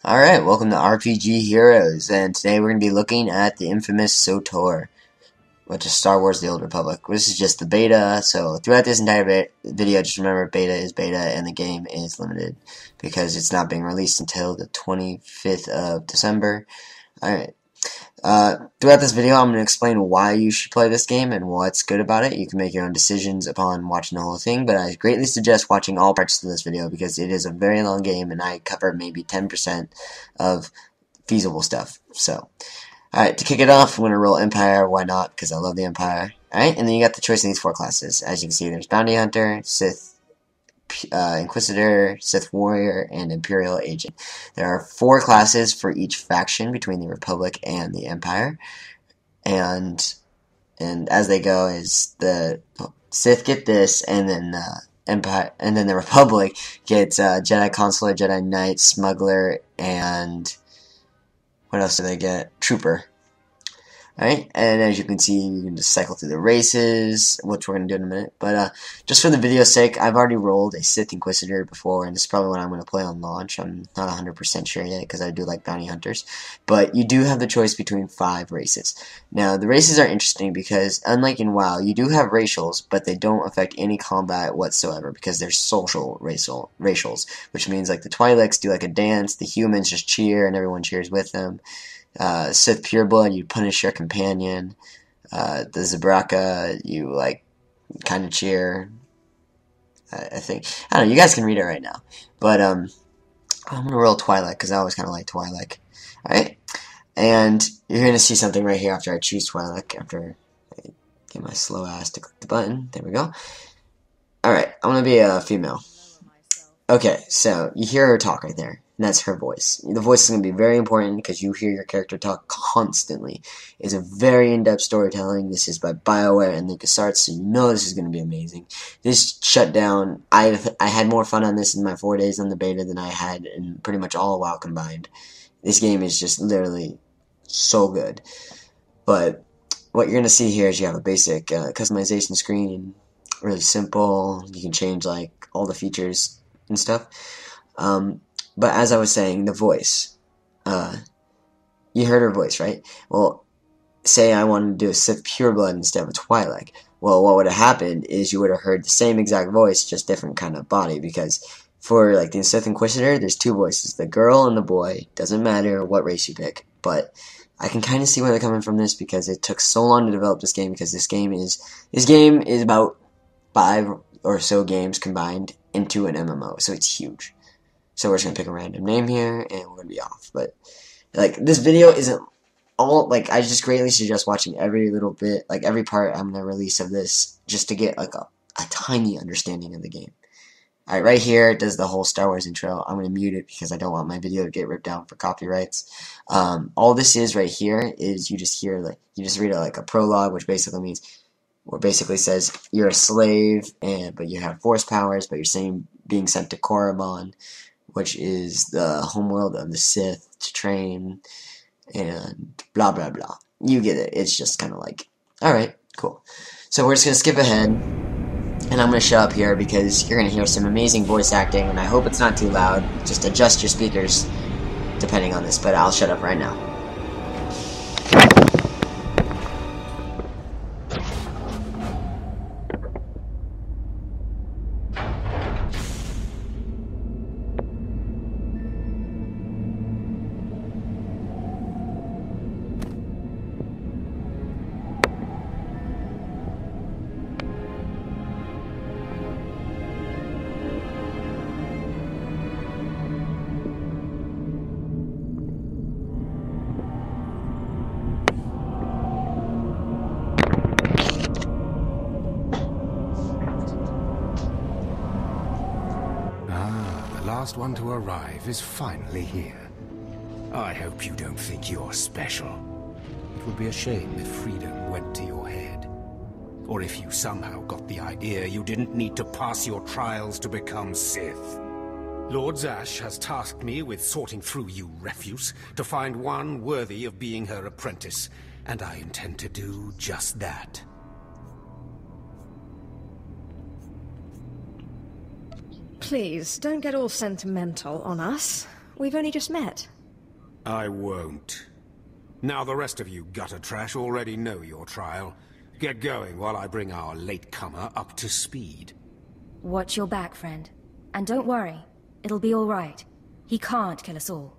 Alright, welcome to RPG Heroes, and today we're going to be looking at the infamous SWTOR, which is Star Wars The Old Republic. This is just the beta, so throughout this entire video, just remember beta is beta and the game is limited, because it's not being released until the 25th of December. Alright. Throughout this video, I'm going to explain why you should play this game and what's good about it. You can make your own decisions upon watching the whole thing, but I greatly suggest watching all parts of this video because it is a very long game and I cover maybe 10% of feasible stuff. So, alright, to kick it off, I'm going to roll Empire. Why not? Because I love the Empire. Alright, and then you got the choice of these four classes. As you can see, there's Bounty Hunter, Sith, Inquisitor, Sith Warrior, and Imperial Agent. There are four classes for each faction between the Republic and the Empire, and as they go is the Sith get this, and then the Empire, and then the Republic gets Jedi Consular, Jedi Knight, Smuggler, and what else do they get? Trooper. Alright, and as you can see, you can just cycle through the races, which we're going to do in a minute. But just for the video's sake, I've already rolled a Sith Inquisitor before, and this is probably what I'm going to play on launch. I'm not 100% sure yet, because I do like bounty hunters. But you do have the choice between 5 races. Now, the races are interesting because, unlike in WoW, you do have racials, but they don't affect any combat whatsoever, because they're social racials, which means like the Twi'leks do like a dance, the humans just cheer, and everyone cheers with them. Sith Pureblood, you punish your companion. The Zabraka, you like kind of cheer. I think I don't know. You guys can read it right now, but I'm gonna roll Twi'lek because I always kind of like Twi'lek. All right, and you're gonna see something right here after I choose Twi'lek. After I get my slow ass to click the button. There we go. All right, I'm gonna be a female. Okay, so you hear her talk right there, and that's her voice. The voice is going to be very important because you hear your character talk constantly. It's a very in-depth storytelling. This is by BioWare and LucasArts, so you know this is going to be amazing. This shut down. I had more fun on this in my 4 days on the beta than I had in pretty much all WoW combined. This game is just literally so good. But what you're going to see here is you have a basic customization screen, really simple. You can change like all the features and stuff. But as I was saying, the voice. You heard her voice, right? Well, say I wanted to do a Sith Pureblood instead of a Twi'lek. Well, what would have happened is you would have heard the same exact voice, just different kind of body, because for like the Sith Inquisitor, there's 2 voices, the girl and the boy. Doesn't matter what race you pick, but I can kind of see where they're coming from this because it took so long to develop this game, because this game is about 5 or so games combined into an MMO, so it's huge. So we're just gonna pick a random name here, and we're gonna be off. But like, this video isn't all like, I just greatly suggest watching every little bit, like every part I'm gonna release of this, just to get like a tiny understanding of the game. Alright, right here it does the whole Star Wars intro. I'm gonna mute it because I don't want my video to get ripped down for copyrights. All this is right here is you just hear like, you just read like a prologue, which basically means, or basically says you're a slave, but you have force powers, but you're being sent to Korriban, which is the homeworld of the Sith, to train, and blah blah blah. You get it. It's just kind of like, alright, cool. So we're just going to skip ahead, and I'm going to shut up here because you're going to hear some amazing voice acting, and I hope it's not too loud. Just adjust your speakers depending on this, but I'll shut up right now. The last one to arrive is finally here. I hope you don't think you're special. It would be a shame if freedom went to your head. Or if you somehow got the idea you didn't need to pass your trials to become Sith. Lord Zash has tasked me with sorting through you refuse to find one worthy of being her apprentice, and I intend to do just that. Please, don't get all sentimental on us. We've only just met. I won't. Now the rest of you gutter trash already know your trial. Get going while I bring our latecomer up to speed. Watch your back, friend. And don't worry. It'll be all right. He can't kill us all.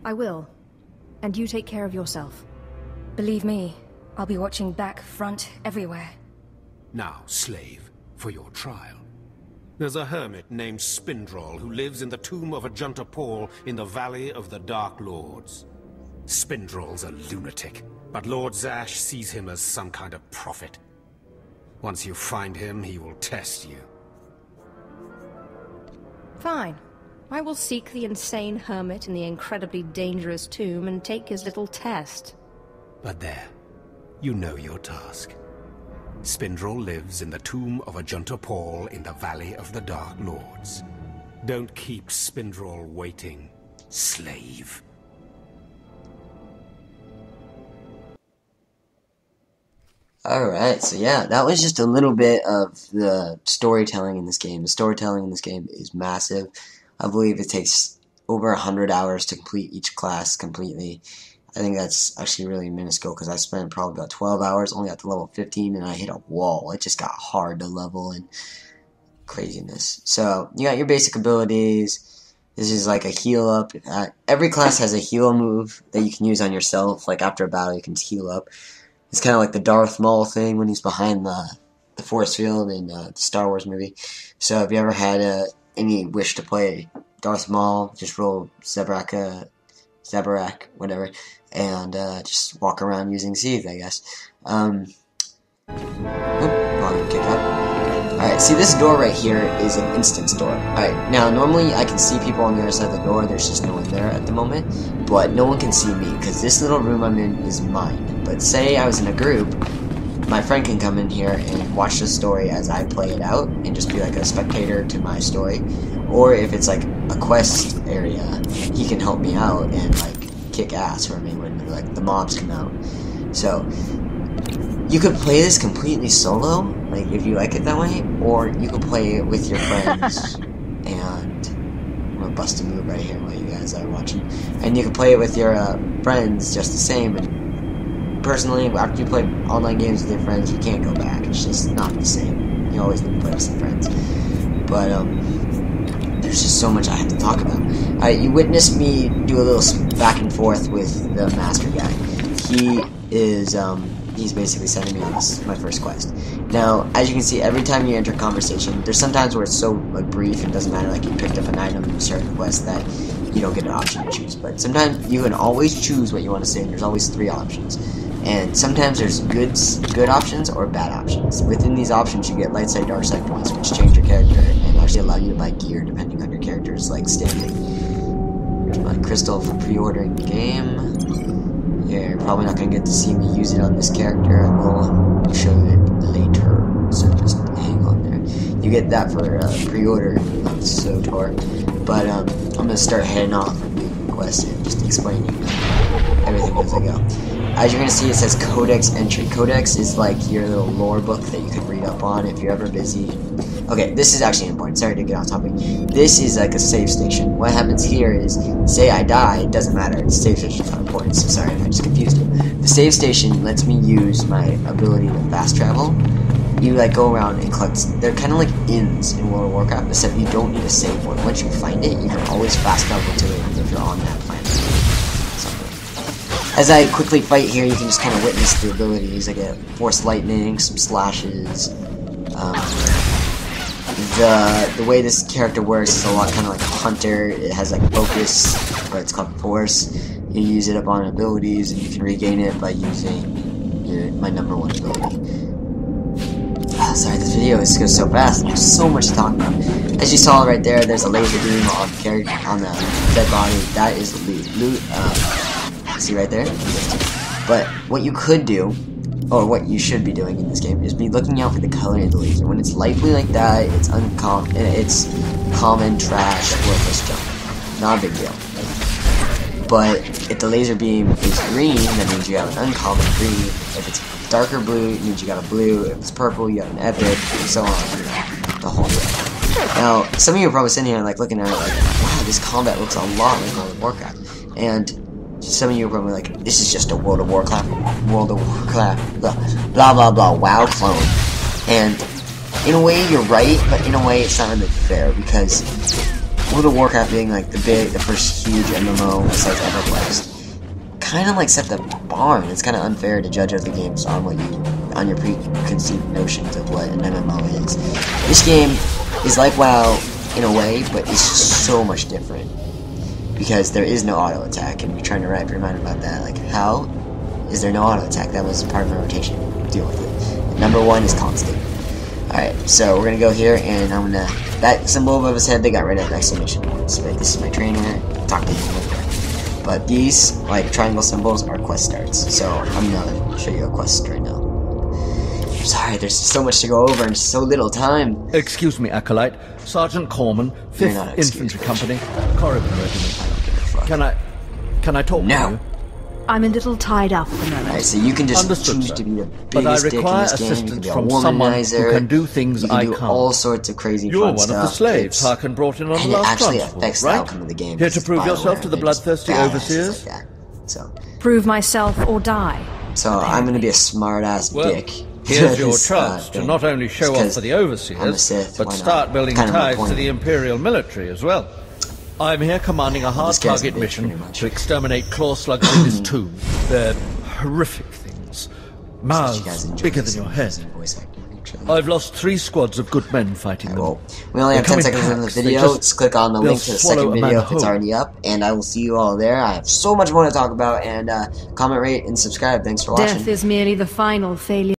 I will. And you take care of yourself. Believe me, I'll be watching back, front, everywhere. Now, slave, for your trial. There's a hermit named Spindrol who lives in the tomb of Ajunta Paul in the Valley of the Dark Lords. Spindrol's a lunatic, but Lord Zash sees him as some kind of prophet. Once you find him, he will test you. Fine. I will seek the insane hermit in the incredibly dangerous tomb and take his little test. But there, you know your task. Spindrol lives in the tomb of Ajunta Paul in the Valley of the Dark Lords. Don't keep Spindrol waiting, slave. Alright, so yeah, that was just a little bit of the storytelling in this game. The storytelling in this game is massive. I believe it takes over 100 hours to complete each class completely. I think that's actually really minuscule because I spent probably about 12 hours, only got to level 15, and I hit a wall. It just got hard to level and craziness. So, you got your basic abilities. This is like a heal up. Every class has a heal move that you can use on yourself. Like after a battle, you can heal up. It's kind of like the Darth Maul thing when he's behind the force field in the Star Wars movie. So if you ever had any wish to play Darth Maul, just roll Zabrak, whatever, and just walk around using Seethe, I guess. Kick up. Alright, see this door right here is an instance door. Alright, now normally I can see people on the other side of the door, there's just no one there at the moment, but no one can see me, because this little room I'm in is mine. But say I was in a group, my friend can come in here and watch the story as I play it out, and just be like a spectator to my story. Or if it's like a quest area, he can help me out and like kick ass for me when like the mobs come out. So you could play this completely solo, like if you like it that way, or you could play it with your friends. And I'm gonna bust a move right here while you guys are watching. And you can play it with your friends just the same. And personally, after you play online games with your friends, you can't go back. It's just not the same. You always need to play with some friends. But there's just so much I have to talk about. Alright, you witnessed me do a little back and forth with the master guy. He is he's basically sending me on my first quest. Now, as you can see, every time you enter a conversation, there's sometimes where it's so like brief, it doesn't matter, like you picked up an item and you started the quest, that you don't get an option to choose. But sometimes you can always choose what you want to say, and there's always 3 options. And sometimes there's good options or bad options. Within these options, you get light side, dark side points, which change your character and actually allow you to buy gear depending on your character's like standing. Here's my crystal for pre-ordering the game. Yeah, you're probably not going to get to see me use it on this character. I will show you it later, so just hang on there. You get that for pre-order on SWTOR. But I'm going to start heading off and doing the quest and just explaining everything as I go. As you're going to see, it says Codex Entry. Codex is like your little lore book that you can read up on if you're ever busy. Okay, this is actually important. Sorry to get off topic. This is like a save station. What happens here is, say I die, it doesn't matter. The save station's not important, so sorry if I just confused you. The save station lets me use my ability to fast travel. You like go around and collect, they're kind of like inns in World of Warcraft, except you don't need a save point. Once you find it, you can always fast travel to it if you're on that planet. As I quickly fight here, you can just kind of witness the abilities. I get Force Lightning, some slashes. The way this character works is a lot kind of like a hunter. It has like focus, but it's called Force. You use it up on abilities, and you can regain it by using my number 1 ability. Sorry, this video is goes so fast. There's so much to talk about. As you saw right there, there's a laser beam on the character on the dead body. That is loot. See right there? But what you could do, or what you should be doing in this game, is be looking out for the color of the laser. When it's light blue like that, it's it's common, trash, worthless junk. Not a big deal. But if the laser beam is green, that means you have an uncommon green. If it's darker blue, it means you got a blue. If it's purple, you got an epic, and so on. The whole deal. Now, some of you are probably sitting here like looking at it like, wow, this combat looks a lot like World of Warcraft. And some of you are probably like, this is just a World of Warcraft, blah blah blah, WoW clone. And in a way, you're right, but in a way, it's not really fair because World of Warcraft being like the first huge MMO besides EverQuest, kind of like set the bar, and it's kind of unfair to judge other games on on your preconceived notions of what an MMO is. This game is like WoW in a way, but it's so much different because there is no auto attack, and you're trying to wrap your mind about that. Like, how is there no auto attack? That was part of my rotation. Deal with it. And number 1 is constant. Alright, so we're gonna go here, and I'm gonna. That symbol above his head, they got rid of exclamation points. But this is my trainer. Talk to him later. But these, like, triangle symbols are quest starts. So I'm gonna show you a quest right now. I'm sorry, there's so much to go over and so little time. Excuse me, Acolyte. Sergeant Corman, 5th Infantry Company, Corrigan Regiment. Can I talk to you? I'm a little tied up at the moment. Alright, so you can just Understood, choose sir. to be the But I biggest dick in require this game. You can assistance be a from someone who womanizer. can do things you can I do can't. all sorts of crazy You're fun one stuff. of the slaves It's- Harkin brought in on the and it last actually transport, affects the right? outcome of the game. Here to prove Spyware, yourself to the they're just bloodthirsty badasses overseers? like that. Prove myself or die. So I'm gonna be a smart-ass Well, dick. here's your This, chance to thing. not only show off Because for the I'm a overseers, Sith, but why not? start building Kind of my ties to point. the Imperial military as well. I'm here commanding a hard This guy's a target bitch, mission pretty much. to exterminate claw slugs in this tomb. They're horrific things. You guys Mouths enjoy bigger this than your amazing head. voice acting, actually. I've lost 3 squads of good men fighting them. Well, we only have They come 10 in seconds in the packs. They video. just- Let's click on the they'll link to the swallow second a man video if it's whole. already up, and I will see you all there. I have so much more to talk about, and comment, rate, and subscribe. Thanks for watching. Death is merely the final failure.